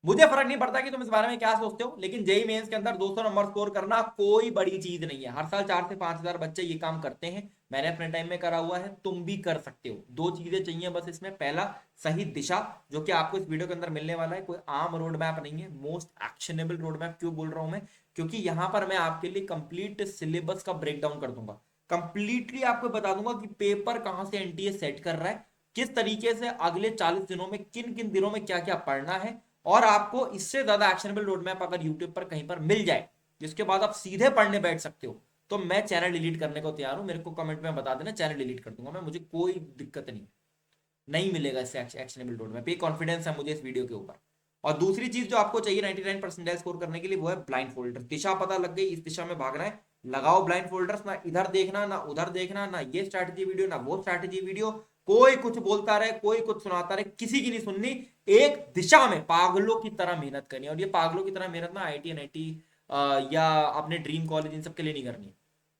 मुझे फर्क नहीं पड़ता कि तुम इस बारे में क्या सोचते हो, लेकिन जेई मेंस के अंदर 200 नंबर स्कोर करना कोई बड़ी चीज नहीं है। हर साल 4 से 5 हजार बच्चे ये काम करते हैं, मैंने अपने टाइम में करा हुआ है, तुम भी कर सकते हो। दो चीजें चाहिए बस इसमें, पहला सही दिशा, जो कि आपको इस वीडियो के अंदर मिलने वाला है। कोई आम रोड मैप नहीं है, मोस्ट एक्शनेबल रोड मैप। क्यों बोल रहा हूं मैं? क्योंकि यहां पर मैं आपके लिए कंप्लीट सिलेबस का ब्रेक डाउन कर दूंगा, कंप्लीटली आपको बता दूंगा कि पेपर कहां से एनटीए सेट कर रहा है, किस तरीके से अगले 40 दिनों में किन किन दिनों में क्या क्या पढ़ना है। और आपको इससे ज्यादा एक्शनेबल रोड मैप अगर यूट्यूब पर कहीं पर मिल जाए जिसके बाद आप सीधे पढ़ने बैठ सकते हो, तो मैं चैनल डिलीट करने को तैयार हूं। मेरे को कमेंट में बता देना, चैनल डिलीट कर दूंगा मैं, मुझे कोई दिक्कत नहीं। नहीं मिलेगा इससे एक्शनेबल रोड मैप, ये कॉन्फिडेंस है मुझे इस वीडियो के ऊपर। और दूसरी चीज जो आपको चाहिए 99 स्कोर करने के लिए, वो है ब्लाइंड फोल्डर। दिशा पता लग गई, इस दिशा में भागना है, लगाओ ब्लाइंड फोल्डर्स। ना इधर देखना ना उधर देखना, ना ये स्ट्रैटेजी वीडियो ना वो स्ट्रैटेजी वीडियो। कोई कुछ बोलता रहे, कोई कुछ सुनाता रहे, किसी की नहीं सुननी। एक दिशा में पागलों की तरह मेहनत करनी है। और ये पागलों की तरह मेहनत ना आईटी एनआईटी या अपने ड्रीम कॉलेज इन सब के लिए नहीं करनी है।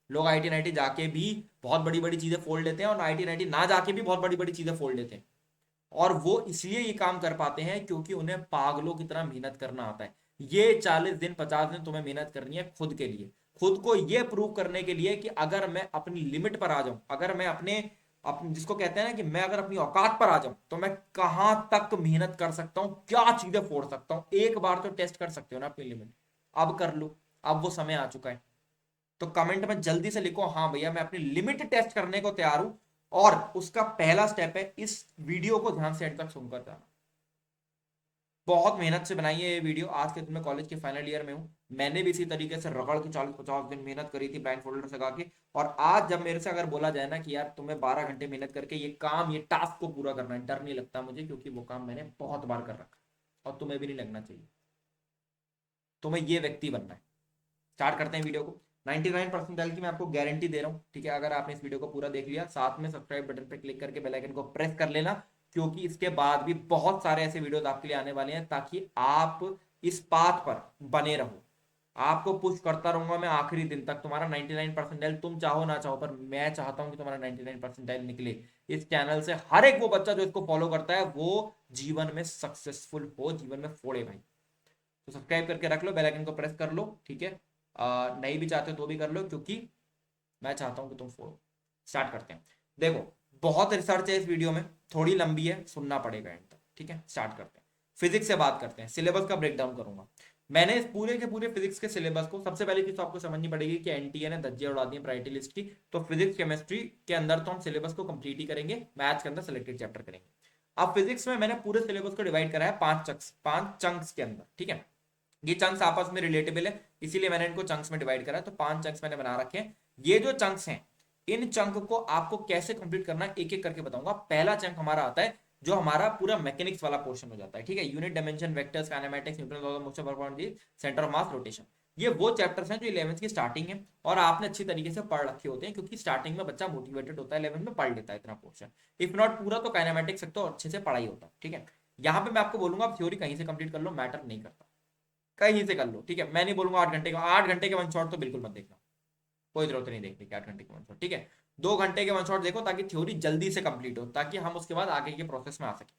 लोग आईटी एनआईटी जाके भी बहुत बड़ी बड़ी चीजें फोड़ लेते हैं, और आईटी एनआईटी ना जाके भी बहुत बड़ी बड़ी चीजें फोड़ लेते हैं। और वो इसलिए ये काम कर पाते हैं क्योंकि उन्हें पागलों की तरह मेहनत करना आता है। ये 40 दिन 50 दिन तुम्हें मेहनत करनी है खुद के लिए, खुद को ये प्रूव करने के लिए कि अगर मैं अपनी लिमिट पर आ जाऊं, अगर मैं अपने जिसको कहते हैं ना कि मैं अगर अपनी औकात पर आ जाऊं, तो मैं कहां तक मेहनत कर सकता हूं, क्या चीजें फोड़ सकता हूं। एक बार तो टेस्ट कर सकते हो ना अपनी लिमिट, अब कर लो। अब वो समय आ चुका है। तो कमेंट में जल्दी से लिखो, हाँ भैया मैं अपनी लिमिट टेस्ट करने को तैयार हूं। और उसका पहला स्टेप है इस वीडियो को ध्यान से एंड तक सुनकर जाना। बहुत मेहनत से बनाई है ये वीडियो, आज के दिन में कॉलेज के फाइनल ईयर में हूँ। मैंने भी इसी तरीके से रगड़ के 40-50 दिन मेहनत करी थी ब्लाइंड फोल्डर से गा के। और आज जब मेरे से अगर बोला जाए ना कि यार तुम्हें 12 घंटे मेहनत करके ये काम, ये टास्क को पूरा करना है, डर नहीं लगता मुझे, क्योंकि वो काम मैंने बहुत बार कर रखा है। और तुम्हें भी नहीं लगना चाहिए। तुम्हें ये व्यक्ति बनना है। स्टार्ट करते हैं वीडियो को। 99 परसेंटाइल की मैं आपको गारंटी दे रहा हूँ, ठीक है? अगर आपने इस वीडियो को पूरा देख लिया, साथ में सब्सक्राइब बटन पर क्लिक करके बेल आइकन को प्रेस कर लेना, क्योंकि इसके बाद भी बहुत सारे ऐसे वीडियोस आपके लिए आने वाले हैं, ताकि आप इस पाथ पर बने रहो। आपको पुश करता रहूंगा मैं आखिरी दिन तक। तुम्हारा 99 परसेंटाइल तुम चाहो ना चाहो, पर मैं चाहता हूं कि तुम्हारा 99 परसेंटाइल निकले। इस चैनल से हर एक वो बच्चा जो इसको फॉलो करता है वो जीवन में सक्सेसफुल हो, जीवन में फोड़े भाई। तो सब्सक्राइब करके रख लो, बेल आइकन को प्रेस कर लो, ठीक है? नहीं भी चाहते तो भी कर लो, क्योंकि मैं चाहता हूं कि तुम फोड़ो। स्टार्ट करते हैं। देखो, बहुत रिसर्च है इस वीडियो में, थोड़ी लंबी है, सुनना पड़ेगा एंड तक, ठीक है? स्टार्ट करते हैं। फिजिक्स से बात करते हैं, सिलेबस का ब्रेक डाउन करूंगा। मैंने इस पूरे के पूरे फिजिक्स के सिलेबस को, सबसे पहले चीज तो आपको समझनी पड़ेगी कि एनटीए ने धज्जियां उड़ा दी है प्रायोरिटी लिस्ट की। तो फिजिक्स केमिस्ट्री के अंदर तो हम सिलेबस को कंप्लीट ही करेंगे, मैथ्स के अंदर सिलेक्टेड चैप्टर करेंगे। अब फिजिक्स में मैंने पूरे सिलेबस को डिवाइड करा है 5 चंक्स, 5 चंक्स के अंदर, ठीक है? ये चंक्स आपस में रिलेटेबल है, इसीलिए मैंने इनको चंक्स में डिवाइड करा है। तो 5 चंक्स मैंने बना रखे हैं। ये जो चंक्स हैं, इन चंक को आपको कैसे कंप्लीट करना है एक एक करके बताऊंगा। पहला चंक हमारा आता है जो हमारा पूरा मैकेनिक्स वाला पोर्शन हो जाता है, ठीक है? Unit dimension, vectors, kinematics, Newton law of motion, work on the centre of mass, rotation. ये वो चैप्टर्स हैं जो 11th की स्टार्टिंग है, और आपने अच्छी तरीके से पढ़ रखे होते हैं, क्योंकि स्टार्टिंग में बच्चा मोटिवेटेड होता है, 11th में पढ़ लेता है इतना पोर्शन। इफ नॉट पूरा तो काइनेमेटिक्स तक तो अच्छे से पढ़ाई होता है, ठीक है? यहाँ पे मैं आपको बोलूंगा आप थ्योरी कहीं से कंप्लीट कर लो, मैटर नहीं करता, कहीं से कर लो, ठीक है? मैं नहीं बोलूंगा 8 घंटे का, 8 घंटे के वन शॉट तो बिल्कुल मत देखना, कोई जरूरत नहीं देखने की 8 घंटे के वन शॉट, ठीक है? 2 घंटे के वन शॉट देखो, ताकि थ्योरी जल्दी से कंप्लीट हो, ताकि हम उसके बाद आगे के प्रोसेस में आ सके।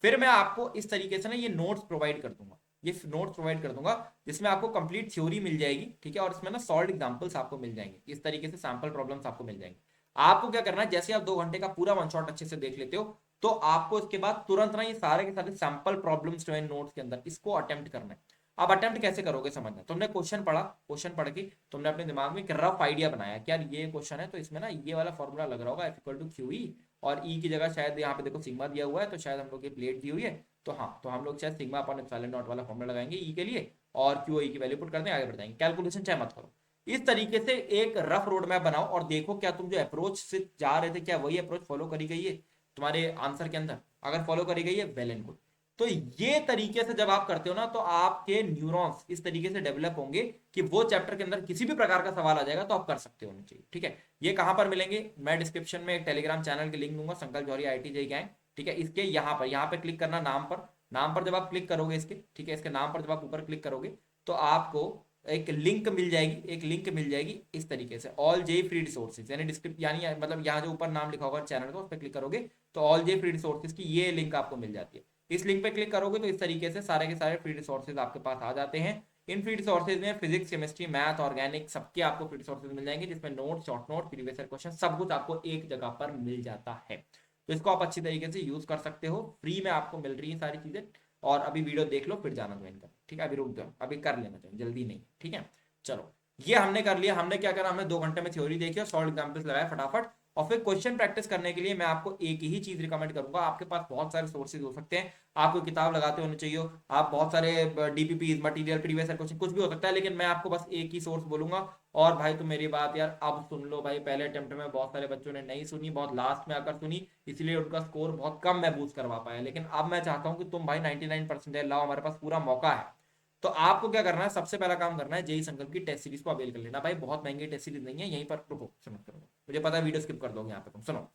फिर मैं आपको इस तरीके से ना ये नोट्स प्रोवाइड कर दूंगा, ये नोट्स प्रोवाइड कर दूंगा, जिसमें आपको कंप्लीट थ्योरी मिल जाएगी, ठीक है? और इसमें ना सॉल्व एग्जांपल्स आपको मिल जाएंगे, इस तरीके से सैंपल प्रॉब्लम्स आपको मिल जाएंगे। आपको क्या करना है, जैसे आप 2 घंटे का पूरा वन शॉट अच्छे से देख लेते हो, तो आपको इसके बाद तुरंत ना ये सारे के सारे सैंपल प्रॉब्लम्स जो है नोट्स के अंदर, इसको अटेम्प्ट करना है। अब अटेम्प्ट कैसे करोगे समझना, तुमने क्वेश्चन पढ़ा, क्वेश्चन पढ़ के तुमने अपने दिमाग में एक रफ आइडिया बनाया कि यार ये क्वेश्चन है, तो इसमें ना ये वाला फॉर्मूला लग रहा होगा, F equal to Q E, और ई की जगह शायद यहाँ पे देखो सिग्मा दिया हुआ है, तो शायद हम लोग की प्लेट दी हुई है, तो हाँ, तो हम लोग शायद सिग्मा अपॉन एप्सिलॉन नॉट वाला फॉर्मूला लगाएंगे ई के लिए, और क्यू ई की वैल्यू पुट करते हैं, आगे बढ़ जाएंगे। कैलकुलेशन चाहे मत करो, इस तरीके से एक रफ रोड मैप बनाओ, और देखो क्या तुम जो अप्रोच से जा रहे थे, क्या वही अप्रोच फॉलो करी गई है तुम्हारे आंसर के अंदर? अगर फॉलो करी गई है, वेल एंड गुड। तो ये तरीके से जब आप करते हो ना, तो आपके न्यूरॉन्स इस तरीके से डेवलप होंगे कि वो चैप्टर के अंदर किसी भी प्रकार का सवाल आ जाएगा तो आप कर सकते होने चाहिए, ठीक है? ये कहां पर मिलेंगे? मैं डिस्क्रिप्शन में एक टेलीग्राम चैनल के लिंक दूंगा, संकल्प जौहरी आईटी जेई गैंग, ठीक है? इसके यहाँ पर क्लिक करना, नाम पर, नाम पर जब आप क्लिक करोगे इसके, ठीक है, इसके नाम पर जब आप ऊपर क्लिक करोगे, तो आपको एक लिंक मिल जाएगी, एक लिंक मिल जाएगी इस तरीके से, ऑल जे फ्री रिसोर्सेज, यानी डिस्क्रिप्शन, यानी मतलब यहाँ जो ऊपर नाम लिखा होगा चैनल का, उस पर क्लिक करोगे तो ऑल जे फ्री रिसोर्सेज की ये लिंक आपको मिल जाती है। इस लिंक पे क्लिक करोगे तो इस तरीके से सारे के सारे फ्री रिसोर्सेज आपके पास आ जाते हैं। इन फ्री रिसोर्सेज में फिजिक्स, केमिस्ट्री, मैथ, ऑर्गेनिक सबके आपको फ्री रिसोर्सेज मिल जाएंगे, जिसमें note, short note, previous year question सब कुछ आपको एक जगह पर मिल जाता है। तो इसको आप अच्छी तरीके से यूज कर सकते हो, फ्री में आपको मिल रही है सारी चीजें। और अभी वीडियो देख लो फिर जाना ज्वाइन कर, ठीक है? अभी रुक जाओ, अभी कर लेना चाहिए, जल्दी नहीं, ठीक है? चलो, ये हमने कर लिया। हमने क्या करा, हमने 2 घंटे में थ्योरी देखी और सॉल्व एग्जाम्पल्स लगाए फटाफट। और फिर क्वेश्चन प्रैक्टिस करने के लिए मैं आपको एक ही चीज रिकमेंड करूंगा। आपके पास बहुत सारे सोर्सेज हो सकते हैं, आपको किताब लगाते होने चाहिए, आप बहुत सारे डीपीपी मटेरियल, प्रीवियस क्वेश्चन कुछ भी हो सकता है, लेकिन मैं आपको बस एक ही सोर्स बोलूंगा। और भाई तुम मेरी बात यार अब सुन लो भाई, पहले अटेम्प्ट में बहुत सारे बच्चों ने नहीं सुनी, बहुत लास्ट में आकर सुनी, इसलिए उनका स्कोर बहुत कम मैं बूस्ट करवा पाया। लेकिन अब मैं चाहता हूँ कि तुम भाई 99% लाओ, हमारे पास पूरा मौका है। तो आपको क्या करना है, सबसे पहला काम करना है, जेई संकल्प की टेस्ट सीरीज को अवेल कर लेना। भाई बहुत महंगी टेस्ट सीरीज नहीं है, यहीं पर रुको, समझ करो, मुझे पता है वीडियो स्किप कर दोगे यहाँ पे तुम, सुनो।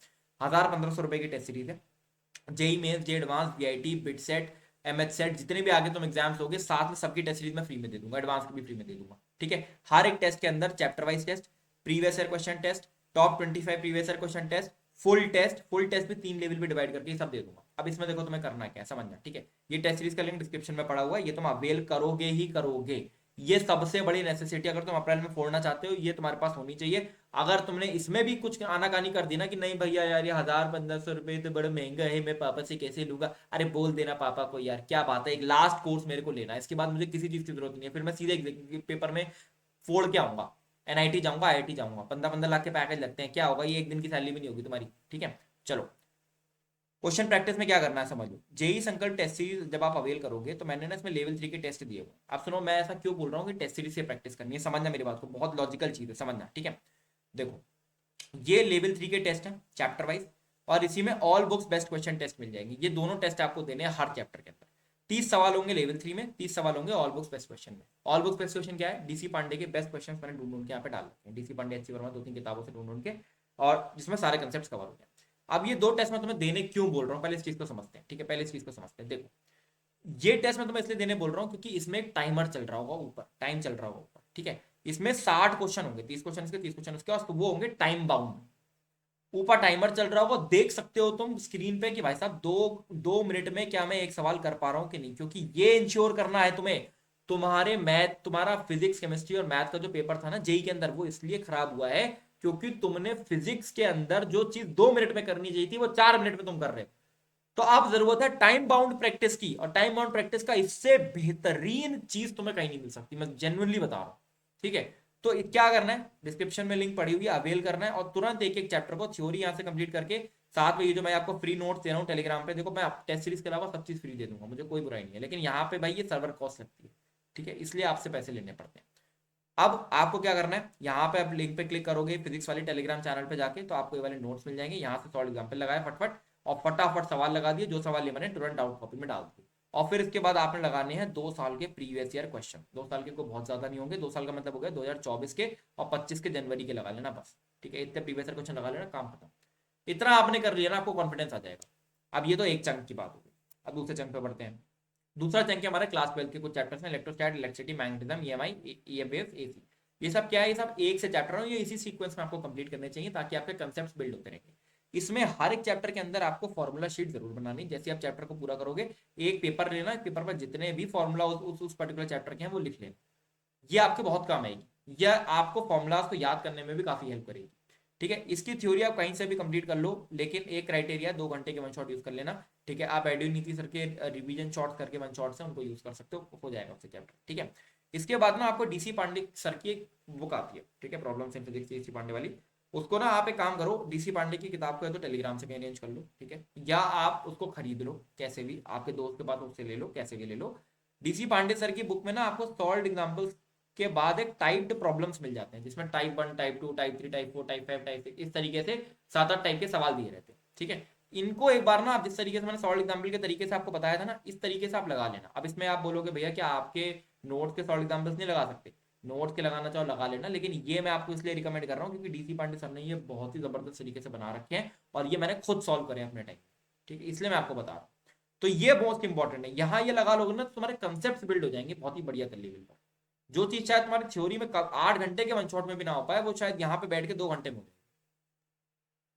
1000-1500 रुपए की टेस्ट सीरीज है। JEE Mains, J advance, VIT, BITSAT, MH CET, जितने भी आगे तुम एग्जाम्स होगे, साथ में सबकी टेस्ट सीरीज में फ्री में दे दूंगा, एडवांस की भी फ्री में दे दूंगा, ठीक है? हर एक टेस्ट के अंदर chapter wise test, previous year question test, top 25 previous year question test, full test भी 3 लेवल पे डिवाइड करके सब दे दूंगा। अब इसमें देखो तुम्हें करना क्या है, समझना, ठीक है? ये टेस्ट सीरीज का लिंक डिस्क्रिप्शन में पड़ा हुआ है, ये तुम अवेल करोगे ही करोगे। ये सबसे बड़ी नेसेसिटी, अगर तुम अप्रैल में फोड़ना चाहते हो, ये तुम्हारे पास होनी चाहिए। अगर तुमने इसमें भी कुछ आनाकानी कर दी ना कि नहीं भैया यार ये 1000-1500 रुपए तो बड़ा महंगा है, मैं पापा से कैसे लूंगा, अरे बोल देना पापा को यार क्या बात है, एक लास्ट कोर्स मेरे को लेना है, इसके बाद मुझे किसी चीज की जरूरत नहीं है, फिर मैं सीधे पेपर में फोड़ के आऊंगा, एनआईटी जाऊंगा, आईआईटी जाऊंगा, 15-15 लाख के पैकेज लगते हैं, क्या होगा, ये एक दिन की सैलरी भी नहीं होगी तुम्हारी, ठीक है? चलो, क्वेश्चन प्रैक्टिस में क्या करना है समझ लो। जेई संकल्प टेस्ट सीरीज जब आप अवेल करोगे तो मैंने ना इसमें लेवल 3 के टेस्ट दिए हुए। आप सुनो, मैं ऐसा क्यों बोल रहा हूँ कि टेस्ट सीरीज से प्रैक्टिस करनी है, समझना मेरी बात को, बहुत लॉजिकल चीज है, समझना, ठीक है? देखो, ये लेवल 3 के टेस्ट हैं चैप्टर वाइज, और इसी में all books best question test मिल जाएंगे। ये दोनों टेस्ट आपको देने हैं हर चैप्टर के अंदर। 30 सवाल होंगे लेवल 3 में, 30 सवाल होंगे ऑल बुक्स बेस्ट क्वेश्चन में। ऑल बुक्स बेस्ट क्वेश्चन क्या है, डीसी पांडे के बेस्ट क्वेश्चन मैंने ढूंढ ढूंढ के यहाँ पे डाल रखे हैं, डीसी पांडे, एचसी वर्मा, 2-3 किताबों से ढूंढ ढूंढ के, और जिसमें सारे कंसेप्ट कवर हो गए। अब ये 2 टेस्ट मैं तुम्हें देने क्यों बोल रहा हूँ, पहले इस चीज को समझते हैं, ठीक है? पहले इस चीज को समझते हैं। देखो, ये टेस्ट मैं तुम्हें इसलिए देने बोल रहा हूँ क्योंकि इसमें एक टाइमर चल रहा होगा ऊपर, टाइम चल रहा होगा ऊपर, ठीक है? इसमें 60 क्वेश्चन होंगे, 30 क्वेश्चन इसके, 30 क्वेश्चन उसके, और वो होंगे टाइम बाउंड। ऊपर टाइमर चल रहा होगा, देख सकते हो तुम स्क्रीन पे कि भाई साहब 2 मिनट में क्या मैं एक सवाल कर पा रहा हूं कि नहीं, क्योंकि ये इंश्योर करना है तुम्हें। तुम्हारे मैथ, तुम्हारा फिजिक्स, केमिस्ट्री और मैथ का जो पेपर था ना जेई के अंदर, वो इसलिए खराब हुआ है क्योंकि तुमने फिजिक्स के अंदर जो चीज 2 मिनट में करनी चाहिए थी वो 4 मिनट में तुम कर रहे हो। तो अब जरूरत है टाइम बाउंड प्रैक्टिस की, और टाइम बाउंड प्रैक्टिस का इससे बेहतरीन चीज तुम्हें कहीं नहीं मिल सकती, मैं जेन्युइनली बता रहा हूं, ठीक है? तो क्या करना है, डिस्क्रिप्शन में लिंक पड़ी हुई है, अवेल करना है, और तुरंत एक एक चैप्टर को थ्योरी यहां से कंप्लीट करके, साथ में ये जो मैं आपको फ्री नोट्स दे रहा हूँ टेलीग्राम पे, देखो मैं टेस्ट सीरीज के अलावा सब चीज फ्री दे दूंगा, मुझे कोई बुराई नहीं है, लेकिन यहाँ पे भाई ये सर्वर कॉस्ट लगती है, ठीक है? इसलिए आपसे पैसे लेने पड़ते हैं। अब आपको क्या करना है, यहाँ पे आप लिंक पे क्लिक करोगे फिजिक्स वाले टेलीग्राम चैनल पे जाके, तो आपको ये वाले नोट्स मिल जाएंगे, यहाँ से सॉल्व एग्जाम्पल लगाए फटफट, और फटाफट सवाल लगा दिए, जो सवाल ये मैंने तुरंत आउट कॉपी में डाल दिए। और फिर इसके बाद आपने लगाने हैं 2 साल के प्रीवियस ईयर क्वेश्चन। 2 साल के को बहुत ज्यादा नहीं होंगे, 2 साल का मतलब हो गया 2024 के और 25 के जनवरी के लगा लेना बस, ठीक है? इतने प्रीवियस ईयर क्वेश्चन लगा लेना, काम खत्म। इतना आपने कर लिया ना, आपको कॉन्फिडेंस आ जाएगा। अब ये तो एक चंक की बात होगी, अब दूसरे चंक पे बढ़ते हैं। दूसरा चंक है हमारे क्लास 12 के कुछ चैप्टर्स हैं, electrostat, electricity, magnetism, EMI, EMF, AC. ये सब क्या है, ये सब एक से चैप्टर है, ये इसी सीक्वेंस में आपको कंप्लीट करने चाहिए ताकि आपके कंसेप्ट बिल्ड होते रहेंगे। इसमें हर एक चैप्टर के अंदर आपको फॉर्मूला शीट जरूर बनानी, जैसे आप चैप्टर को पूरा करोगे एक पेपर लेना, पेपर पर जितने भी फॉर्मूला उस पर्टिकुलर चैप्टर के हैं वो लिख लेना। ये आपके बहुत काम आएगी, यह आपको फॉर्मूलाज को याद करने में भी काफी हेल्प करेगी, ठीक है? इसकी थ्योरी आप कहीं से भी कंप्लीट कर लो, लेकिन एक क्राइटेरिया, 2 घंटे के वन शॉट यूज कर लेना, ठीक है? आप एडविन नीति सर के रिवीजन शॉर्ट करके वन शॉट से उनको यूज कर सकते हो जाएगा उससे चैप्टर, ठीक है? इसके बाद ना आपको डीसी पांडे सर की एक बुक आती है, ठीक है? Problems in physics, DC Pandey वाली। उसको ना आप एक काम करो, डीसी पांडे की किताब को है तो टेलीग्राम से कहीं अरेंज कर लो, ठीक है? या आप उसको खरीद लो, कैसे भी, आपके दोस्त के पास उससे ले लो, कैसे भी ले लो। डीसी पांडे सर की बुक में ना आपको सॉल्व एग्जाम्पल्स के बाद एक टाइप्ड प्रॉब्लम्स मिल जाते हैं, जिसमें type 1, type 2, type 3, type 4, type 5, type 6, इस तरीके से 7-8 टाइप के सवाल दिए रहते हैं, ठीक है? इनको एक बार ना आप जिस तरीके से मैंने सॉल्व एग्जाम्पल के तरीके से आपको बताया था ना, इस तरीके से आप लगा लेना। अब इसमें आप बोलोगे भैया क्या आपके नोट्स के सॉल्व एग्जाम्पल्स नहीं लगा सकते? नोट्स के लगाना चाहो लगा लेना, लेकिन ये मैं आपको इसलिए रिकमेंड कर रहा हूँ क्योंकि डीसी पांडे सर ने ये बहुत ही जबरदस्त तरीके से बना रखे हैं, और ये मैंने खुद सॉल्व करे अपने टाइम, ठीक है? इसलिए मैं आपको बता रहा हूँ। तो ये मोस्ट इंपॉर्टेंट है, यहाँ ये लगा लोगे ना तो तुम्हारे कंसेप्ट बिल्ड हो जाएंगे बहुत ही बढ़िया कर लेवल पर। जो चीज शायद तुम्हारी थ्योरी में 8 घंटे के वन शॉट में भी ना हो पाए, वो शायद यहाँ पे बैठ के 2 घंटे में हो जाए।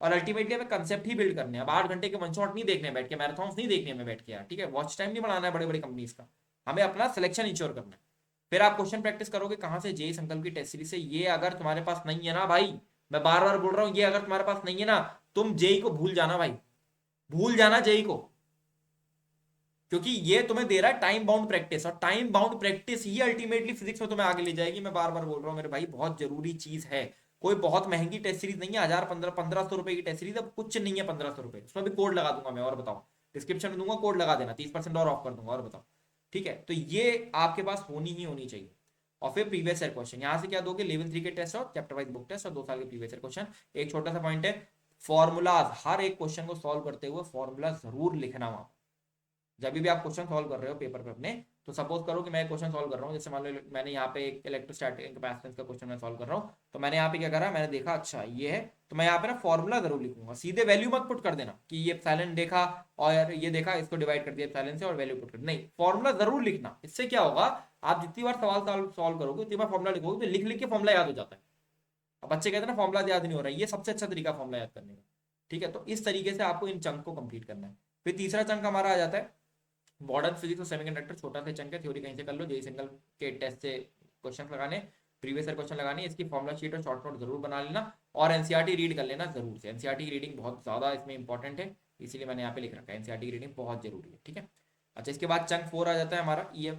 और अल्टीमेटली हमें कंसेप्ट ही बिल्ड करने हैं। अब 8 घंटे के वन शॉट नहीं देखने बैठ के, मैराथन्स नहीं देखने में बैठ के यार, ठीक है, वॉच टाइम नहीं बढ़ाना है बड़े बड़े कंपनीज का, हमें अपना सिलेक्शन इंश्योर करना है। फिर आप क्वेश्चन प्रैक्टिस करोगे कहाँ से, जेई संकल्प की टेस्ट सीरीज से। ये अगर तुम्हारे पास नहीं है ना भाई, मैं बार बार बोल रहा हूँ, ये अगर तुम्हारे पास नहीं है ना, तुम जेई को भूल जाना भाई, भूल जाना जेई को, क्योंकि ये तुम्हें दे रहा है टाइम बाउंड प्रैक्टिस, और टाइम बाउंड प्रैक्टिस ही अल्टीमेटली फिजिक्स में तुम्हें आगे ले जाएगी। मैं बार बार बोल रहा हूँ मेरे भाई, बहुत जरूरी चीज है। कोई बहुत महंगी टेस्ट सीरीज नहीं है, 1000 1500 रुपए की टेस्ट सीरीज, अब कुछ नहीं है 1500 रुपए, उसमें भी कोड लगा दूंगा मैं, और बताओ, डिस्क्रिप्शन में दूंगा, कोड लगा देना, 30% और ऑफ कर दूंगा, और बताओ, ठीक है। तो ये आपके पास होनी ही होनी चाहिए। और फिर प्रीवियस ईयर क्वेश्चन, यहाँ से क्या दोगे, लेवल 3 के टेस्ट और चैप्टर वाइज बुक टेस्ट और 2 साल के प्रीवियस ईयर क्वेश्चन। एक छोटा सा पॉइंट है, फॉर्मूलाज, हर एक क्वेश्चन को सॉल्व करते हुए फॉर्मूला जरूर लिखना वहां। जब भी आप क्वेश्चन सॉल्व कर रहे हो पेपर पे अपने, तो सपोज करो कि मैं क्वेश्चन सॉल्व कर रहा हूँ, जैसे मान लो मैंने यहाँ पे एक इलेक्ट्रोस्टैटिक कैपेसिटेंस का क्वेश्चन मैं सॉल्व कर रहा हूँ, तो मैंने यहाँ पे क्या करा, मैंने देखा अच्छा ये है, तो मैं यहाँ पे ना फॉर्मूला जरूर लिखूंगा। सीधे वैल्यू मत पुट कर देना कि ये एप्सिलॉन देखा और ये देखा, इसको डिवाइड कर दिया एप्सिलॉन से और वैल्यू पुट कर, नहीं, फॉर्मूला जरूर लिखना। इससे क्या होगा, आप जितनी बार सवाल सॉल्व करोगे उतनी बार फॉर्मूला लिखोगे, तो लिख लिख के फॉर्मूला याद हो जाता है। अब बच्चे कहते हैं ना फॉर्मूला याद नहीं हो रहा है, ये सबसे अच्छा तरीका फॉर्मूला याद करने का, ठीक है। तो इस तरीके से आपको इन चंक को कंप्लीट करना है। फिर तीसरा चंक हमारा आ जाता है मॉडर्न फिजिक्स और सेमीकंडक्टर। छोटा सा चंक है, थ्योरी कहीं से कर लो, जेई सिंगल के टेस्ट से क्वेश्चन लगाने, प्रीवियस ईयर क्वेश्चन लगाने, इसकी फॉर्मुला शीट और शॉर्ट नोट जरूर बना लेना, और एनसीईआरटी रीड कर लेना जरूर से। एनसीईआरटी की रीडिंग बहुत ज्यादा इसमें इंपॉर्टेंट है, इसीलिए मैंने यहाँ पे लिख रखा है, एनसीईआरटी की रीडिंग बहुत जरूरी है, ठीक है। अच्छा, इसके बाद चंक 4 आ जाता है हमारा, ये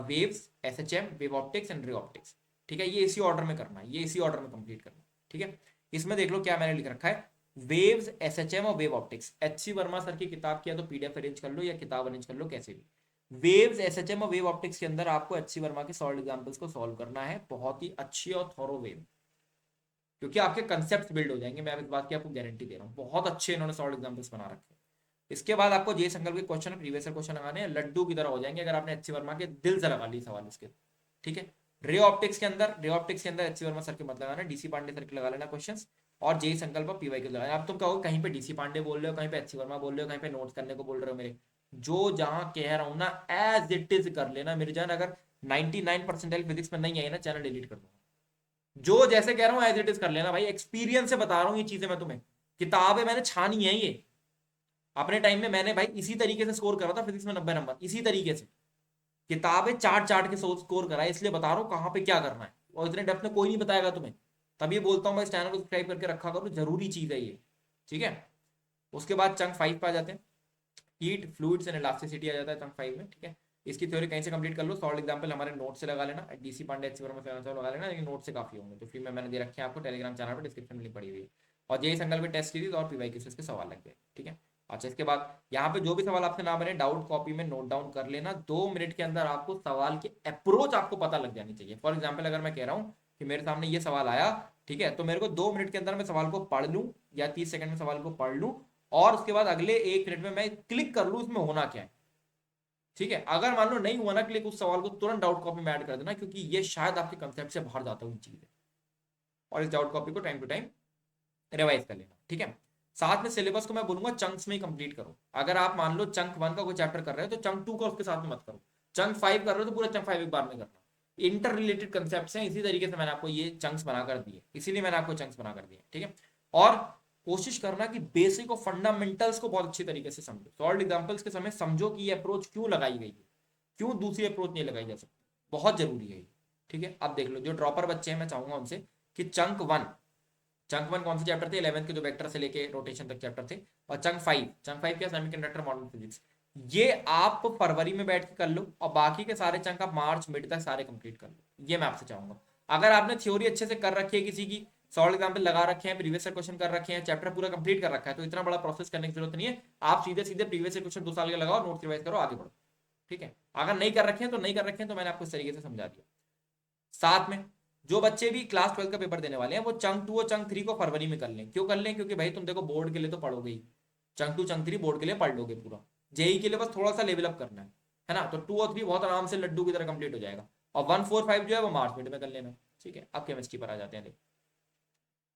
waves, SHM, wave optics and ray optics, ठीक है। ये इसी ऑर्डर में करना है, ये इसी ऑर्डर में कंप्लीट करना है, ठीक है। इसमें देख लो क्या मैंने लिख रखा है, वेव्स, एसएचएम और wave optics. HC Verma sir की किताब की या तो पीडीएफ अरेंज कर लो या किताब अरेंज कर लो, कैसे भी। वेव्स, एसएचएम और वेव ऑप्टिक्स के अंदर आपको एचसी वर्मा के सॉल्व एग्जांपल्स को सॉल्व करना है, बहुत ही अच्छी और थॉरो वे में, क्योंकि आपके कंसेप्ट बिल्ड हो जाएंगे, मैं इस बात की आपको गारंटी दे रहा हूँ। बहुत अच्छे इन्होंने सॉल्व एग्जांपल्स बना रखे हैं। इसके बाद आपको जे संकल्प के क्वेश्चन, प्रीवियस क्वेश्चन लगाने हैं, लड्डू की तरह हो जाएंगे अगर आपने एचसी वर्मा के दिल से लगा लिए सवाल इसके, ठीक है। रे ऑप्टिक्स के अंदर एचसी वर्मा सर के मत लगाना, डीसी पांडे सर के लगा लेना क्वेश्चन, और जे संकल्प पीवाई के लगाना। अब तुम कहोगे कहीं पे डीसी पांडे बोल रहे हो, कहीं पे एचसी वर्मा बोल रहे हो, कहीं पे नोट्स करने को बोल रहे हो मेरे, जो जहां कह रहा हूं ना एज इट इज कर लेना मेरी जान। अगर 99 परसेंटाइल फिजिक्स में नहीं आई ना, चैनल डिलीट कर दूंगा। जो जैसे कह रहा हूं एज इट इज कर लेना भाई, एक्सपीरियंस से बता रहा हूं ये चीजें मैं तुम्हें, किताबें मैंने छानी है ये। अपने टाइम में मैंने भाई इसी तरीके से स्कोर करा था फिजिक्स में 90 नंबर, इसी तरीके से किताबें चाट चाट के स्कोर करा है, इसलिए बता रहा हूँ कहाँ पे क्या करना है, और इतने डेप्थ में कोई नहीं बताएगा तुम्हें। तभी बोलता हूँ मैं इस चैनल को सब्सक्राइब करके रखा करो, जरूरी चीज है ये, ठीक है। उसके बाद चंक 5 पे आ जाते हैं, हीट, फ्लूइड्स एंड इलास्टिसिटी आ जाता है चंक 5 में, ठीक है। इसकी थ्योरी कहीं से कंप्लीट कर लो, सॉल्व एग्जांपल हमारे नोट से लगा लेना, डीसी पांडे, एचसी वर्मा से लगा लेना, लेकिन नोट से काफी होंगे, तो फ्री में मैंने दे रखे हैं आपको टेलीग्राम चैनल पर, डिस्क्रिप्शन में लिंक पड़ी हुई है। और जेई संकल्प में टेस्ट सीरीज और पीवाई क्यूज के सवाल लग गए, ठीक है। अच्छा, इसके बाद यहाँ पे जो भी सवाल आपसे ना बने, डाउट कॉपी में नोट डाउन कर लेना, 2 मिनट के अंदर आपको सवाल की अप्रोच आपको पता लग जानी चाहिए। फॉर एग्जाम्पल अगर मैं कह रहा हूँ कि मेरे सामने ये सवाल आया, ठीक है, तो मेरे को 2 मिनट के अंदर मैं सवाल को पढ़ लूँ, या 30 सेकंड में सवाल को पढ़ लूँ, और उसके बाद अगले 1 मिनट में मैं क्लिक कर लूँ उसमें होना क्या है, ठीक है। अगर मान लो नहीं हुआ ना क्लिक, उस सवाल को तुरंत डाउट कॉपी में ऐड कर देना, क्योंकि ये शायद आपके कंसेप्ट से बाहर जाता हुई चीज है, और इस डाउट कॉपी को टाइम टू टाइम रिवाइज कर लेना, ठीक है। साथ में सिलेबस को मैं बोलूंगा चंक्स में ही कंप्लीट करो। अगर आप मान लो चंक 1 का कोई चैप्टर कर रहे हो, तो चंक 2 का उसके साथ में मत करो। चंक 5 कर रहे हो तो पूरा चंक 5 एक बार में करना। इंटर रिलेटेड कंसेप्ट हैं, इसी तरीके से मैंने आपको ये चंक्स बना कर दिए, इसीलिए मैंने आपको चंक्स बना कर दिए, ठीक है। और कोशिश करना कि बेसिक और फंडामेंटल्स को बहुत अच्छी तरीके से समझो, सॉल्व एग्जांपल्स के समय समझो कि ये अप्रोच क्यों लगाई गई है, क्यों दूसरी अप्रोच नहीं लगाई जा सकती, बहुत जरूरी है, ठीक है। अब देख लो जो ड्रॉपर बच्चे हैं, मैं चाहूंगा उनसे कि चंक 1 कौन से चैप्टर थे, 11th के जो वेक्टर से लेके रोटेशन तक चैप्टर थे, और चंक 5 क्या, सेमीकंडक्टर मॉडर्न फिजिक्स, ये आप फरवरी में बैठ के कर लो, और बाकी के सारे चंक आप मार्च मिड तक सारे कंप्लीट कर लो, ये मैं आपसे चाहूंगा। अगर आपने थ्योरी अच्छे से कर रखी है, किसी की सॉल्व एग्जाम्पल लगा रखे हैं, प्रीवियस क्वेश्चन कर रखे हैं, चैप्टर पूरा कंप्लीट कर रखा है, तो इतना बड़ा प्रोसेस करने की जरूरत नहीं है। आप सीधे सीधे प्रीवियस क्वेश्चन 2 साल के लगाओ, नोट रिवाइज करो, आगे बढ़ो, ठीक है। अगर नहीं कर रखे हैं तो नहीं कर रखे हैं, तो मैंने आपको इस तरीके से समझा दिया। साथ में जो बच्चे भी क्लास 12 का पेपर देने वाले हैं, वो चंक 2 और चंक 3 को फरवरी में कर लें। क्यों कर लें, क्योंकि भाई तुम देखो बोर्ड के लिए तो पढ़ोगे ही, चंक 2 चंक 3 बोर्ड के लिए पढ़ लोगे पूरा, जेई के लिए बस थोड़ा सा लेवल अप करना है ना। तो 2 और 3 बहुत आराम से लड्डू की तरह कंप्लीट हो जाएगा, और 1 4 5 जो है वो मार्च मिड में कर लेना, ठीक है। अब केमिस्ट्री पर आ जाते हैं। देखो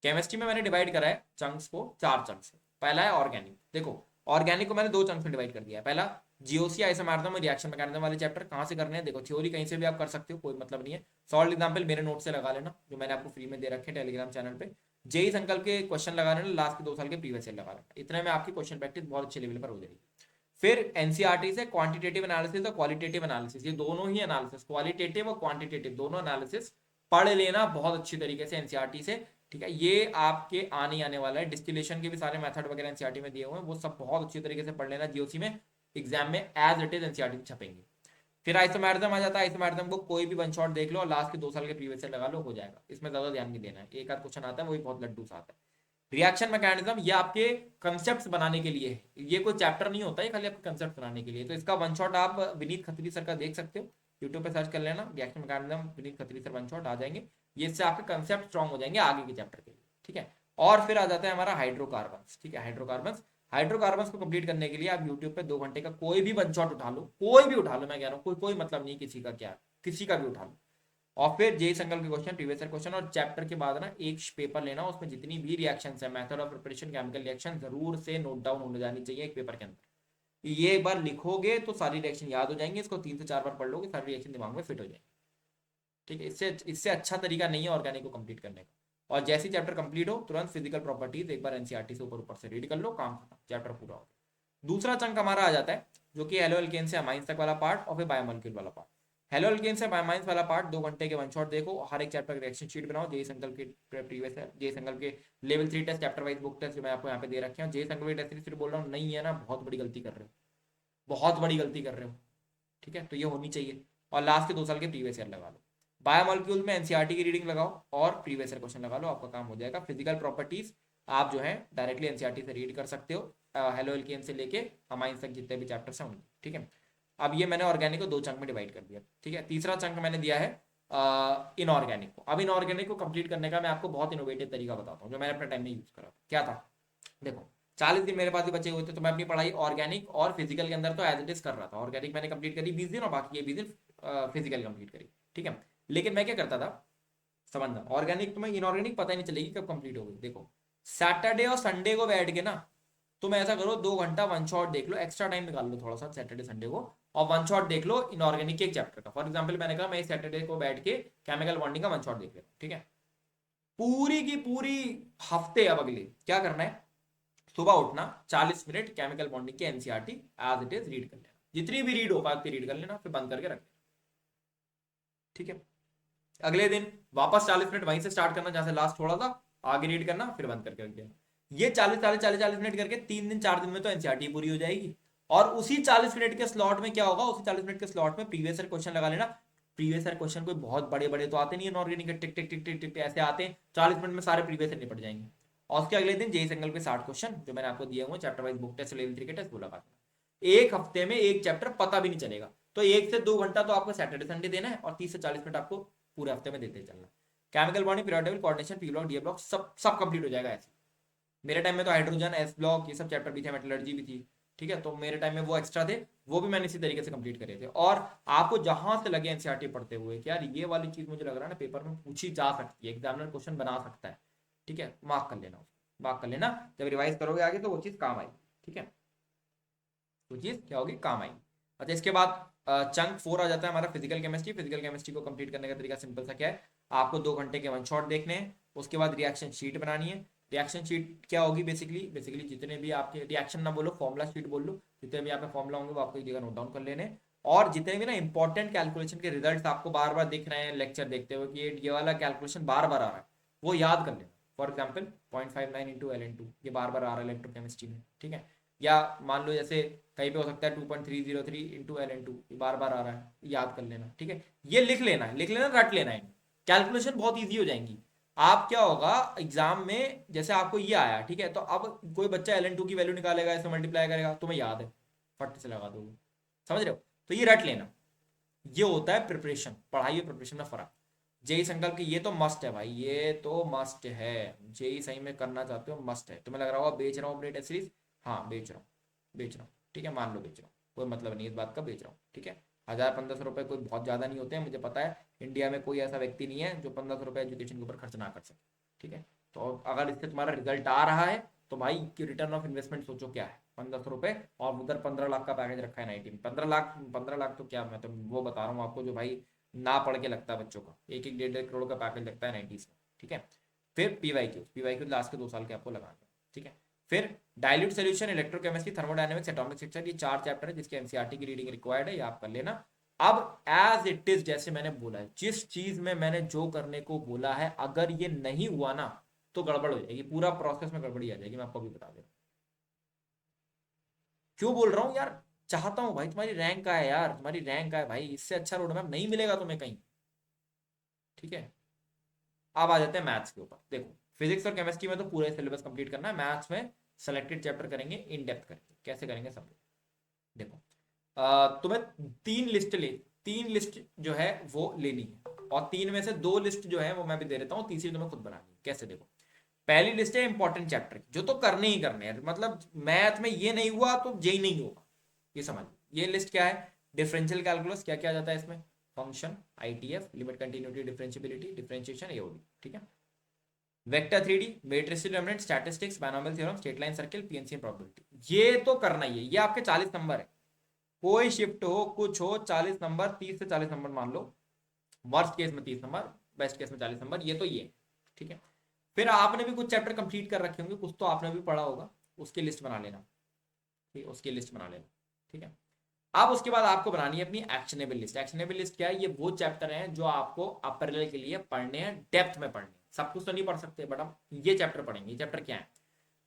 केमिस्ट्री में मैंने डिवाइड करा है चंक्स को 4 चंक्स में। पहला है ऑर्गेनिक। देखो ऑर्गेनिक को मैंने 2 चंक्स में डिवाइड कर दिया है। पहला जीओसी आइसोमर्थम रिएक्शन मैकेनिज्म वाले चैप्टर कहाँ से करने हैं, देखो थ्योरी कहीं से भी आप कर सकते हो, कोई मतलब नहीं है। सॉल्व एग्जांपल मेरे नोट से लगा लेना, जो मैंने आपको फ्री में दे रखे हैं टेलीग्राम चैनल पे। जेई संकल्प के क्वेश्चन लगा लेना, लास्ट के 2 साल के प्रीवियस ईयर लगा लेना, इतने में आपकी क्वेश्चन प्रैक्टिस बहुत अच्छे लेवल पर हो जाएगी। फिर एनसीईआरटी से क्वांटिटेटिव एनालिसिस और क्वालिटेटिव एनालिसिस, ये दोनों ही एनालिसिस, क्वालिटेटिव और क्वांटिटेटिव दोनों एनालिसिस पढ़ लेना बहुत अच्छी तरीके से एनसीईआरटी से, ठीक है। ये आपके आने वाला है, डिस्टिलेशन के भी सारे मेथड वगैरह एनसीईआरटी में दिए हुए हैं, वो सब बहुत अच्छी तरीके से पढ़ लेना, जीओसी में एग्जाम में एज इट इज एनसीईआरटी छपेंगे। फिर आइसोमेरिज्म आ जाता है, आइसोमेरिज्म को कोई भी वन शॉट देख लो और लास्ट के 2 साल के प्रीवियस लगा लो, हो जाएगा, इसमें ज्यादा ध्यान नहीं देना है, एक आध क्वेश्चन आता है वो भी बहुत लड्डू सा आता है। रिएक्शन मैकेनिज्म, ये आपके कंसेप्ट बनाने के लिए है, ये कोई चैप्टर नहीं होता है, खाली आपके कंसेप्ट बनाने के लिए, तो इसका वन शॉट आप विनीत खत्री सर का देख सकते हो, यूट्यूब पे सर्च कर लेना reaction mechanism Vineet Khatri sir one shot आ जाएंगे, ये इससे आपके कंसेप्ट स्ट्रॉन्ग हो जाएंगे आगे के चैप्टर के लिए, ठीक है। और फिर आ जाता है हमारा हाइड्रोकार्बन, ठीक है, हाइड्रोकार्बन, हाइड्रोकार्बन को कंप्लीट करने के लिए आप यूट्यूब पे 2 घंटे का कोई भी वन शॉट उठा लो, कोई भी उठा लो, मैं कह रहा हूँ कोई मतलब नहीं किसी का, क्या किसी का भी उठा लो, और फिर जेई संकल्प के क्वेश्चन, प्रीवियस ईयर क्वेश्चन, और चैप्टर के बाद ना एक पेपर लेना, उसमें जितनी भी रिएक्शंस है, method of preparation, chemical reaction जरूर से नोट डाउन होने जानी चाहिए एक पेपर के अंदर, ये एक बार लिखोगे तो सारी रिएक्शन याद हो जाएंगे, इसको 3 से 4 बार पढ़ लोगे, सारी रिएक्शन दिमाग में फिट हो जाएंगे, ठीक है। इससे अच्छा तरीका नहीं है ऑर्गेनिक को कंप्लीट करने का। और जैसे चैप्टर कंप्लीट हो तुरंत फिजिकल प्रॉपर्टीज एक बार एनसीईआरटी से ऊपर ऊपर से रीड कर लो, काम खत्म, चैप्टर पूरा हो। दूसरा चंक हमारा आ जाता है जो कि हेलो एल्केन से अमाइंस तक वाला पार्ट और फिर बायोमोलिक्यूल वाला पार्ट। हेलो एल्केन से बायोमाइंस वाला पार्ट 2 घंटे के वन शॉट देखो, हर एक चैप्टर की रिएक्शन शीट बनाओ, जेई संकल्प के प्रीवियस है, जेई संकल्प के level 3 test chapter wise book test जो मैं आपको यहाँ पे दे रखे हैं, जेई संकल्प के टेस्ट सीरीज फिर बोल रहा हूँ, नहीं है ना, बहुत बड़ी गलती कर रहे हो, बहुत बड़ी गलती कर रहे हो, ठीक है, तो ये होनी चाहिए। और लास्ट के 2 साल के प्रीवियस ईयर लगा लो, बायोमोलिक्यूल में एनसीईआरटी की रीडिंग लगाओ और प्रीवियस ईयर क्वेश्चन लगा लो, आपका काम हो जाएगा। फिजिकल प्रॉपर्टीज आप जो है डायरेक्टली एनसीईआरटी से रीड कर सकते हो, हेलो एल्केन से लेके अमाइंस तक जितने भी चैप्टर्स हैं उनके, ठीक है। अब ये मैंने ऑर्गेनिक को 2 चंक में डिवाइड कर दिया, ठीक है। तीसरा चंक मैंने दिया है इनऑर्गेनिक को। अब इनऑर्गेनिक को कंप्लीट करने का मैं आपको बहुत इनोवेटिव तरीका बताता हूँ जो मैंने अपने टाइम में यूज करा। क्या था, देखो 40 दिन मेरे पास ही बचे हुए थे, तो मैं अपनी पढ़ाई ऑर्गेनिक और फिजिकल के अंदर तो एज इट इज कर रहा था, ऑर्गेनिक मैंने कंप्लीट करी 20 दिन और बाकी ये 20 दिन फिजिकल कंप्लीट करी, ठीक है। लेकिन मैं क्या करता था, समझना, ऑर्गेनिक तुम्हें इनऑर्गेनिक पता ही नहीं चलेगी कब कंप्लीट हो गई। देखो सैटरडे और संडे को बैठ के ना तुम ऐसा करो, 2 घंटा वन शॉट देख लो, एक्स्ट्रा टाइम निकाल लो थोड़ा सा सैटरडे संडे को, और वन शॉट देख लो इनऑर्गेनिक के एक चैप्टर का। फॉर एग्जांपल मैंने कहा मैं इस सैटरडे को बैठ के केमिकल बॉन्डिंग का वन शॉट देख लेता हूँ, ठीक है। पूरी की पूरी हफ्ते अब अगले क्या करना है, सुबह उठना 40 मिनट केमिकल बॉन्डिंग के NCERT as it is read कर लेना, जितनी भी रीड हो पाती रीड कर लेना, फिर बंद करके रख लेना, ठीक है। अगले दिन वापस 40 मिनट वहीं से स्टार्ट करना जहां से लास्ट थोड़ा था, आगे रीड करना, फिर बंद करके रख देना। ये 40 मिनट करके 3 दिन 4 दिन में तो एनसीईआरटी पूरी हो जाएगी। और उसी 40 मिनट के स्लॉट में क्या होगा, उसी 40 मिनट के स्लॉट में प्रीवियस ईयर क्वेश्चन लगा लेना। प्रीवियस ईयर क्वेश्चन कोई बहुत बड़े बड़े तो आते नहीं है, ऑर्गेनिक टिक टिक टिक टिक टिक ऐसे आते हैं, 40 मिनट में सारे प्रीवियस ईयर निपट जाएंगे। और उसके अगले दिन जेई संकल्प के 60 क्वेश्चन जो मैंने आपको दिए हुए chapter wise book test level 3 के टेस्ट वो लगा देना। एक हफ्ते में एक चैप्टर पता भी नहीं चलेगा। तो 1 से 2 घंटा तो आपको सैटरडे संडे देना है और 30 से 40 मिनट आपको पूरे हफ्ते में देते चलना। Chemical bonding, periodic table, coordination, P block, D block सब कंप्लीट हो जाएगा ऐसे। मेरे टाइम में तो हाइड्रोजन, एस ब्लॉक, ये सब चैप्टर भी थे, मेटलर्जी भी थी, ठीक है। तो मेरे टाइम में वो एक्स्ट्रा थे, वो भी मैंने इसी तरीके से कंप्लीट करे थे। और आपको जहां से लगे एनसीईआरटी पढ़ते हुए कि यार ये वाली चीज मुझे लग रहा है ना पेपर में पूछी जा सकती है, एग्जामिनर क्वेश्चन बना सकता है, ठीक है, मार्क कर लेना, मार्क कर लेना, जब रिवाइज करोगे आगे तो वो चीज काम आएगी, ठीक है, वो चीज क्या होगी, काम आएगी। अच्छा इसके बाद चंक 4 आ जाता है हमारा फिजिकल केमिस्ट्री। फिजिकल केमिस्ट्री को कंप्लीट करने का तरीका सिंपल सा क्या है, आपको 2 घंटे के वन शॉट देखने हैं, उसके बाद रिएक्शन शीट बनानी है। रिएक्शन शीट क्या होगी, बेसिकली जितने भी आपके रिएक्शन ना बोलो, फॉर्मुला शीट बोल लो, जितने भी आपके फॉर्मुला होंगे वो आपको एक जगह नोट डाउन कर लेने, और जितने भी ना इंपॉर्टेंट कैलकुलेशन के रिजल्ट आपको बार बार दिख रहे हैं लेक्चर देखते हुए कि ये वाला कैलकुलेशन बार बार आ रहा है, वो याद कर लेना। फॉर एग्जाम्पल 0.59 इंटू LN2 ये बार बार आ रहा है इलेक्ट्रोकेमिस्ट्री में, ठीक है। या मान लो जैसे कहीं पे हो सकता है 2.303 इंटू LN2 बार बार आ रहा है, याद कर लेना, ठीक है। ये लिख लेना है, लिख लेना, रट लेना है, कैलकुलेशन बहुत ईजी हो जाएंगी। आप क्या होगा एग्जाम में, जैसे आपको ये आया, ठीक है, तो अब कोई बच्चा LN2 की वैल्यू निकालेगा, इसे मल्टीप्लाई करेगा, तुम्हें याद है, फट से लगा दोगे, समझ रहे हो। तो ये रट लेना, ये होता है प्रिपरेशन, पढ़ाई और प्रिपरेशन में फर्क। जेई संकल्प की ये तो मस्ट है भाई, ये तो मस्ट है, जेई सही में करना चाहते हो मस्ट है। तुम्हें लग रहा होगा बेच रहा हूँ अपनी टेस्ट सीरीज, हाँ बेच रहा हूँ, ठीक है, मान लो बेच रहा हूँ, कोई मतलब नहीं इस बात का, बेच रहा हूँ, ठीक है। 1000-1500 रुपए कोई बहुत ज्यादा नहीं होते हैं, मुझे पता है इंडिया में कोई ऐसा व्यक्ति नहीं है जो 1500 रुपए एजुकेशन के ऊपर खर्च ना कर सके, ठीक है। तो अगर इससे तुम्हारा रिजल्ट आ रहा है तो भाई की रिटर्न ऑफ इन्वेस्टमेंट सोचो क्या है, 1500 रुपए, और उधर 15 लाख का पैकेज रखा है 90 में। 15 लाख तो क्या, मैं तो वो बता रहा हूँ आपको जो भाई ना पढ़ के लगता है बच्चों का, 1-1 1.5 करोड़ का पैकेज लगता है 90s में, ठीक है। फिर पीवाईक्यू लास्ट के 2 साल के आपको लगाने हैं, ठीक है। फिर dilute solution, electrochemistry, thermodynamics, atomic structure, ये 4 चैप्टर है जिसके एनसीईआरटी की रीडिंग रिक्वायर्ड है, ये आप कर लेना। अब एज इट इज जैसे मैंने बोला है, जिस चीज में मैंने जो करने को बोला है, अगर ये नहीं हुआ ना तो गड़बड़ हो जाएगी, पूरा प्रोसेस में गड़बड़ी आ जाएगी, मैं आपको भी बता दे रहा हूँ। क्यों बोल रहा हूँ यार, चाहता हूँ भाई तुम्हारी रैंक का है यार, तुम्हारी रैंक का है भाई, इससे अच्छा रोड मैप नहीं मिलेगा तुम्हें कहीं, ठीक है। अब आ जाते हैं मैथ्स के ऊपर। देखो फिजिक्स और केमिस्ट्री में तो पूरा सिलेबस कंप्लीट करना है, मैथ्स में सेलेक्टेड चैप्टर करेंगे, इन डेप्थ करेंगे, कैसे करेंगे सब। देखो तुम्हें 3 लिस्ट ले, 3 लिस्ट जो है वो लेनी है, और 3 में से 2 लिस्ट जो है वो मैं भी दे देता हूँ, तीसरी तुम्हें खुद बनानी है। कैसे, देखो पहली लिस्ट है इंपॉर्टेंट चैप्टर की, जो तो करने ही करने हैं, मतलब मैथ में ये नहीं हुआ तो जेई नहीं होगा, ये समझ। ये लिस्ट क्या है, डिफरेंशियल कैलकुलस, क्या क्या आ जाता है इसमें, function, ITF, limit continuity, differentiability, differentiation, AOD, ठीक है। Vector 3D, matrix determinant, statistics, binomial theorem, straight line circle, PNC probability, ये तो करना ही है, ये आपके 40 नंबर है, कोई शिफ्ट हो कुछ हो, 40 नंबर, 30 से 40 नंबर मान लो, वर्स्ट केस में 30 नंबर, बेस्ट केस में 40 नंबर, ये तो ये, ठीक है। फिर आपने भी कुछ चैप्टर कंप्लीट कर रखे होंगे, कुछ तो आपने भी पढ़ा होगा, उसकी लिस्ट बना लेना, ठीक है, उसकी लिस्ट बना लेना, ठीक है। अब उसके बाद आपको बनानी है अपनी एक्शनेबल लिस्ट। एक्शनेबल लिस्ट क्या है, ये वो चैप्टर हैं जो आपको अपर लेवल के लिए पढ़ने हैं, डेप्थ में पढ़ने हैं, सब कुछ तो नहीं पढ़ सकते, बट हम ये चैप्टर पढ़ेंगे। ये चैप्टर क्या है,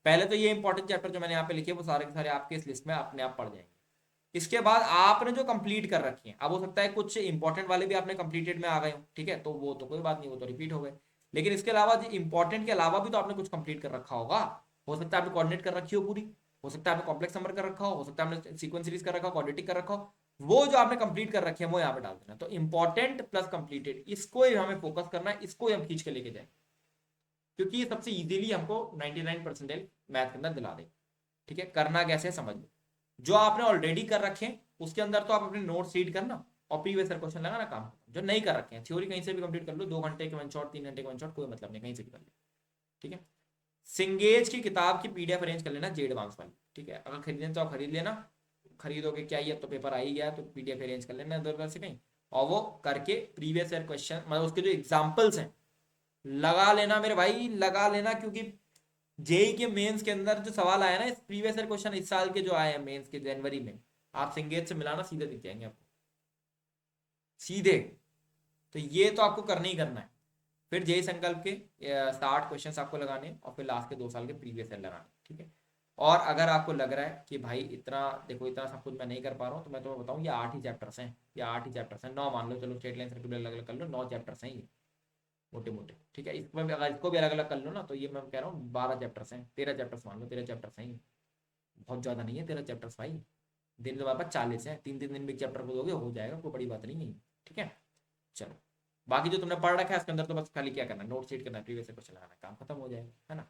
पहले तो ये इंपॉर्टेंट चैप्टर जो मैंने यहाँ पे लिखे वो सारे के सारे आपके इस लिस्ट में अपने आप पढ़ जाएंगे। इसके बाद आपने जो कंप्लीट कर रखे हैं, अब हो सकता है कुछ इंपॉर्टेंट वाले भी आपने कंप्लीटेड में आ गए हो, ठीक है, तो वो तो कोई बात नहीं, वो तो रिपीट हो गए। लेकिन इसके अलावा इंपॉर्टेंट के अलावा भी तो आपने कुछ कंप्लीट कर रखा होगा, हो सकता है आपने कोऑर्डिनेट कर रखी हो पूरी, हो सकता है आपने कॉम्प्लेक्स नंबर कर रखा हो सकता है आपने सीक्वेंस सीरीज कर रखा हो, क्वाड्रेटिक कर रखा हो, वो जो आपने कंप्लीट कर रखे हैं वो यहाँ पे डाल देना। तो इंपॉर्टेंट प्लस कंप्लीटेड, इसको ही हमें फोकस करना है, इसको ही हम खींच के लेके जाए, क्योंकि ये सबसे इजीली हमको 99% मैथ के अंदर दिला दे, ठीक है। करना कैसे समझ लो, जो आपने ऑलरेडी कर रखे हैं उसके अंदर तो आप अपने नोट्स रीड करना और प्रीवियस ईयर क्वेश्चन लगाना, काम। जो नहीं कर रखे हैं थ्योरी कहीं से भी कंप्लीट कर लो, 2 घंटे के वन शॉट, 3 घंटे के वन शॉट, कोई मतलब नहीं, कहीं से भी कर लो, ठीक है। सिंगेज की किताब की पीडीएफ अरेंज कर लेना, जेड एडवांस वाली, ठीक है। अगर खरीदने तो आप खरीद लेना, खरीदोगे क्या ही, अब तो पेपर आ ही गया, तो पीडीएफ अरेंज कर लेना इधर उधर से कहीं, और वो करके प्रीवियस ईयर क्वेश्चन, मतलब उसके जो एग्जाम्पल्स हैं लगा लेना मेरे भाई, लगा लेना, क्योंकि जेई के मेंस के अंदर जो सवाल आया ना, इस प्रीवियस ईयर क्वेश्चन इस साल के जो आए हैं मेंस के जनवरी में, आप सिंगेज से मिलाना, सीधे दिख जाएंगे आपको, सीधे। तो ये तो आपको करना ही करना है। फिर जेई संकल्प के 60 क्वेश्चन आपको लगाने, और फिर लास्ट के 2 साल के प्रीवियस ईयर लगाने, ठीक है। और अगर आपको लग रहा है कि भाई इतना देखो, इतना सब कुछ मैं नहीं कर पा रहा हूँ, तो मैं तुम्हें बताऊँ ये 8 ही चैप्टर्स हैं, ये 8 ही चैप्टर्स हैं, 9 मान लो, चलो स्ट्रेट लाइन सर्किल अलग अलग कर लो, 9 चैप्टर्स हैं ये, मोटे मोटे, ठीक है। इसमें भी अगर इसको भी अलग अलग कर लो ना, तो ये मैं कह रहा हूँ 12 चैप्टर्स हैं, 13 चैप्टर्स मान लो, 13 चैप्टर्स हैं ये, बहुत ज्यादा नहीं है 13 चैप्टर्स भाई, दिन तुम्हारे पास 40 है, 3 3 दिन में एक चैप्टर को दोगे, हो जाएगा, कोई बड़ी बात नहीं है, ठीक है। चलो, बाकी जो तुमने पढ़ रखा है उसके अंदर तो बस खाली क्या करना है, नोट शीट करना है, प्रीवियस क्वेश्चन लगाना है, काम खत्म हो जाएगा, है ना।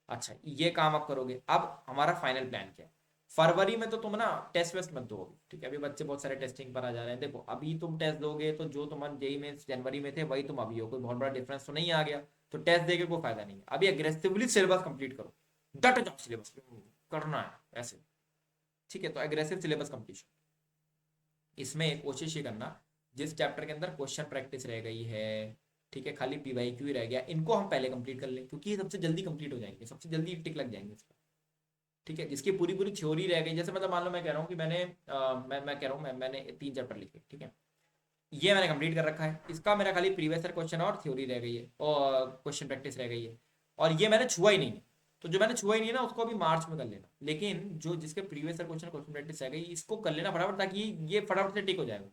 अच्छा, ये काम आप करोगे। अब हमारा फाइनल प्लान क्या है, फरवरी में तो तुम ना टेस्ट वेस्ट मत दो अभी, ठीक है, अभी बच्चे बहुत सारे टेस्टिंग पर आ जा रहे हैं। देखो अभी तुम टेस्ट दोगे तो जो तुम जेई में जनवरी में थे वही तुम अभी हो, कोई बहुत बड़ा डिफरेंस तो नहीं आ गया, तो टेस्ट देके कोई फायदा नहीं है। अभी अग्रेसिवली सिलेबस कंप्लीट करो, डट जाओ, सिलेबस करना है ऐसे, ठीक है। तो एग्रेसिव सिलेबस कंप्लीशन, इसमें कोशिश ये करना, जिस चैप्टर के अंदर क्वेश्चन प्रैक्टिस रह गई है, ठीक है, खाली पीवाईक्यू ही रह गया, इनको हम पहले कंप्लीट कर लें, क्योंकि ये सबसे जल्दी कंप्लीट हो जाएंगे, सबसे जल्दी टिक लग जाएंगे इस पर, ठीक है। जिसकी पूरी पूरी थ्योरी रह गई, जैसे मतलब मान लो मैं कह रहा हूँ कि मैं कह रहा हूँ मैंने 3 चैप्टर लिखे, ठीक है, ये मैंने कंप्लीट कर रखा है, इसका मेरा खाली प्रीवियस ईयर क्वेश्चन और थ्योरी रह गई है, और क्वेश्चन प्रैक्टिस रह गई है, और ये मैंने छुआ ही नहीं है, तो जो मैंने छुआ ही नहीं है ना, उसको अभी मार्च में कर लेना। लेकिन जो जिसके previous year question question practice रह गई, इसको कर लेना फटाफट, ताकि ये फटाफट से टिक हो जाएगा,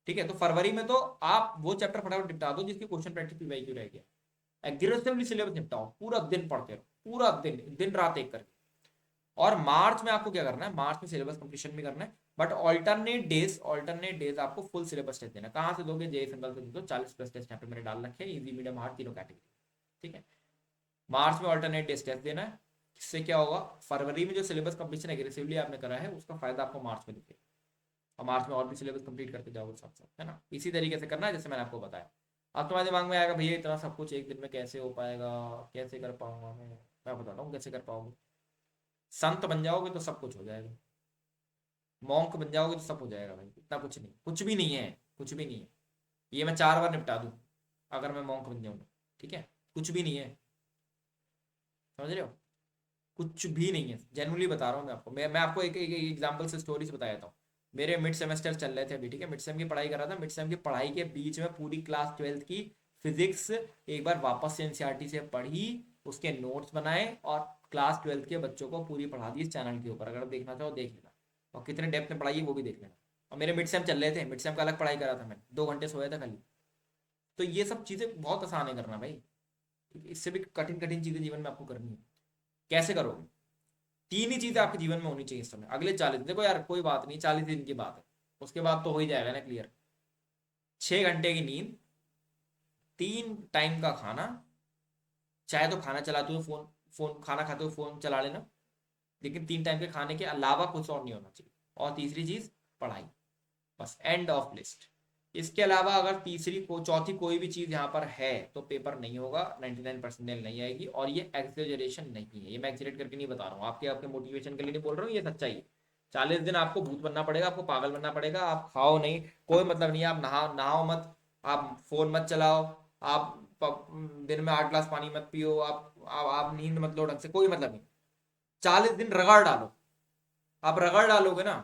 ठीक है। तो फरवरी में तो आप वो चैप्टर फटाफट निपटा दो जिसकी क्वेश्चन प्रैक्टिस पीवाईक्यू रह गया, एग्रेसिवली सिलेबस निपटाओ, पूरा दिन पढ़ते रहो, पूरा दिन, दिन रात एक करके। और मार्च में आपको क्या करना है, मार्च में सिलेबस कंप्लीशन भी करना है, बट ऑल्टरनेट डेज आपको फुल सिलेबस टेस्ट देना। कहाँ से दोगे, जेई सिंगल से दे दो, 40+ टेस्ट यहाँ पे मैंने डाल रखे हैं, इजी मीडियम हार्ड तीनों कैटेगरी, ठीक है। मार्च में ऑल्टरनेट डेज टेस्ट देना है, इससे क्या होगा, फरवरी में जो सिलेबस कंप्लीशन एग्रेसिवली आपने करा है उसका फायदा आपको मार्च में दिखेगा, और मार्च में और भी सिलेबस कंप्लीट करते जाओगे साथ साथ, है ना। इसी तरीके से करना है जैसे मैंने आपको बताया। अब तुम्हारे दिमाग में आएगा भैया इतना सब कुछ एक दिन में कैसे हो पाएगा, कैसे कर पाऊंगा मैं बताता हूँ कैसे कर पाओगे। संत बन जाओगे तो सब कुछ हो जाएगा, मॉन्क बन जाओगे तो सब हो जाएगा भाई, इतना कुछ नहीं, कुछ भी नहीं है, कुछ भी नहीं है। ये मैं 4 बार निपटा दूं अगर मैं मॉन्क बन जाऊँ, ठीक है, कुछ भी नहीं है। समझ रहे हो? कुछ भी नहीं है, जेन्युइनली बता रहा हूँ मैं आपको। मैं आपको एक एग्जांपल से स्टोरी से बता देता हूँ। मेरे मिड सेमेस्टर चल रहे थे अभी, ठीक है, मिड सेम की पढ़ाई कर रहा था। मिड सेम की पढ़ाई के बीच में पूरी क्लास 12th की फिजिक्स एक बार वापस से एनसीईआरटी से पढ़ी, उसके नोट्स बनाए और क्लास 12th के बच्चों को पूरी पढ़ा दी इस चैनल के ऊपर। अगर देखना चाहो देख लेना, और कितने डेप्थ में पढ़ाई है वो भी देख लेना। और मेरे मिड सेम चल रहे थे, मिड सेम का अलग पढ़ाई करा था मैंने, 2 घंटे सोया था खाली। तो ये सब चीज़ें बहुत आसान है करना भाई। इससे भी कठिन कठिन चीज़ें जीवन में आपको करनी है। कैसे करोगे? 3 ही चीजें आपके जीवन में होनी चाहिए इस समय अगले 40 दिन। देखो यार कोई बात नहीं, 40 दिन की बात है, उसके बाद तो हो ही जाएगा ना क्लियर। 6 घंटे की नींद, 3 टाइम का खाना, चाहे तो खाना चलाते हुए फोन, खाना खाते हुए फोन चला लेना, लेकिन 3 टाइम के खाने के अलावा कुछ और नहीं होना चाहिए। और तीसरी चीज पढ़ाई, बस एंड ऑफ लिस्ट। इसके अलावा अगर तीसरी को चौथी कोई भी चीज यहाँ पर है तो पेपर नहीं होगा, 99% नहीं आएगी। और ये एक्सेजरेशन नहीं है, ये मैं एक्सीट करके नहीं बता रहा हूँ, आपके आपके मोटिवेशन के लिए नहीं बोल रहा हूँ, ये सच्चाई है। 40 दिन आपको भूत बनना पड़ेगा, आपको पागल बनना पड़ेगा। आप खाओ नहीं, कोई मतलब नहीं है, आप नहाओ मत, आप फोन मत चलाओ, आप दिन में 8 गिलास पानी मत पियो, आप नींद मत लो ढंग से, कोई मतलब नहीं। 40 दिन रगड़ डालो। आप रगड़ डालोगे ना,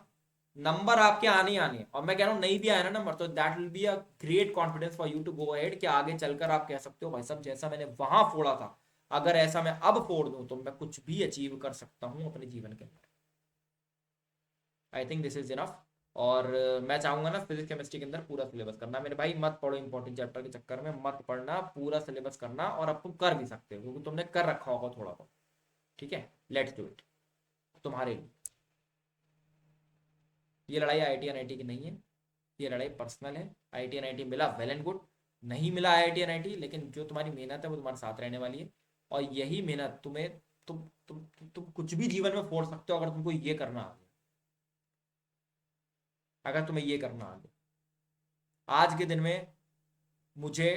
नंबर आपके आने ही आने हैं। और मैं कह रहा हूँ नहीं भी आया ना नंबर, तो that will be a great confidence for you to go ahead, कि आगे चलकर आप कह सकते हो भाई साहब जैसा मैंने वहां फोड़ा था, अगर ऐसा मैं अब फोड़ दूं तो मैं कुछ भी अचीव कर सकता हूं अपने जीवन के अंदर। I think this is enough. और मैं चाहूंगा ना फिजिक्स केमिस्ट्री के अंदर पूरा सिलेबस करना मेरे भाई। मत पढ़ो इंपॉर्टेंट चैप्टर के चक्कर में, मत पढ़ना, पूरा सिलेबस करना। और अब तुम कर भी सकते हो क्योंकि तुमने कर रखा होगा थोड़ा बहुत। ठीक है, लेट्स डू इट तुम्हारे लिए। ये लड़ाई आईआईटी एनआईटी की नहीं है, ये लड़ाई पर्सनल है। आईआईटी एनआईटी मिला वेल एंड गुड, नहीं मिला आईआईटी एनआईटी, लेकिन जो तुम्हारी मेहनत है वो तुम्हारे साथ रहने वाली है। और यही मेहनत तुम्हें, तुम कुछ भी जीवन में फोड़ सकते हो अगर तुमको ये करना आ गया। अगर तुम्हें ये करना आ गया, आज के दिन में मुझे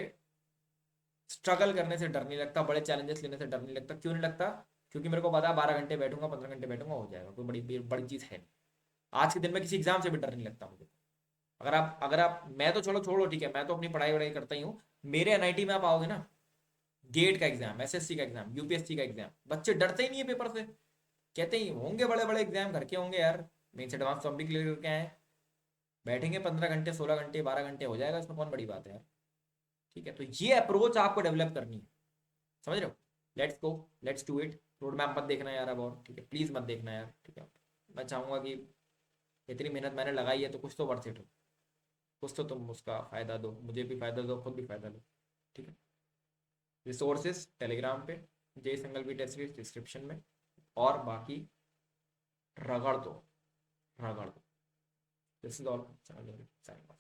स्ट्रगल करने से डर नहीं लगता, बड़े चैलेंजेस लेने से डर नहीं लगता। क्यों नहीं लगता? क्योंकि मेरे को पता है 12 घंटे बैठूंगा, 15 घंटे बैठूंगा, हो जाएगा, कोई बड़ी बड़ी चीज़ है नहीं। आज के दिन में किसी एग्जाम से भी डर नहीं लगता मुझे। अगर आप मैं तो छोड़ो छोड़ो, ठीक है, मैं तो अपनी पढ़ाई वढ़ाई करता ही हूँ। मेरे एनआईटी में आप आओगे ना, गेट का एग्जाम, एसएससी का एग्जाम, यूपीएससी का एग्जाम, बच्चे डरते ही नहीं है पेपर से। कहते ही होंगे बड़े बड़े एग्जाम, घर के होंगे यार, मेंस एडवांस तो हम भी क्लियर करके आए हैं। बैठेंगे 15 घंटे, 16 घंटे, 12 घंटे, हो जाएगा, इसमें कौन बड़ी बात है यार। ठीक है, तो ये अप्रोच आपको डेवलप करनी है। समझ रहे हो? Let's go, let's do it. Road map मत देखना यार अब, और ठीक है, प्लीज मत देखना यार, ठीक है। मैं चाहूंगा कि इतनी मेहनत मैंने लगाई है तो कुछ तो वर्थ इट हो, कुछ तो तुम उसका फायदा दो, मुझे भी फायदा दो, खुद भी फायदा लो। ठीक है, रिसोर्सेज टेलीग्राम पे, जय single B test series description में, और बाकी रगड़ दो, रगड़ दो। This is all, signing of.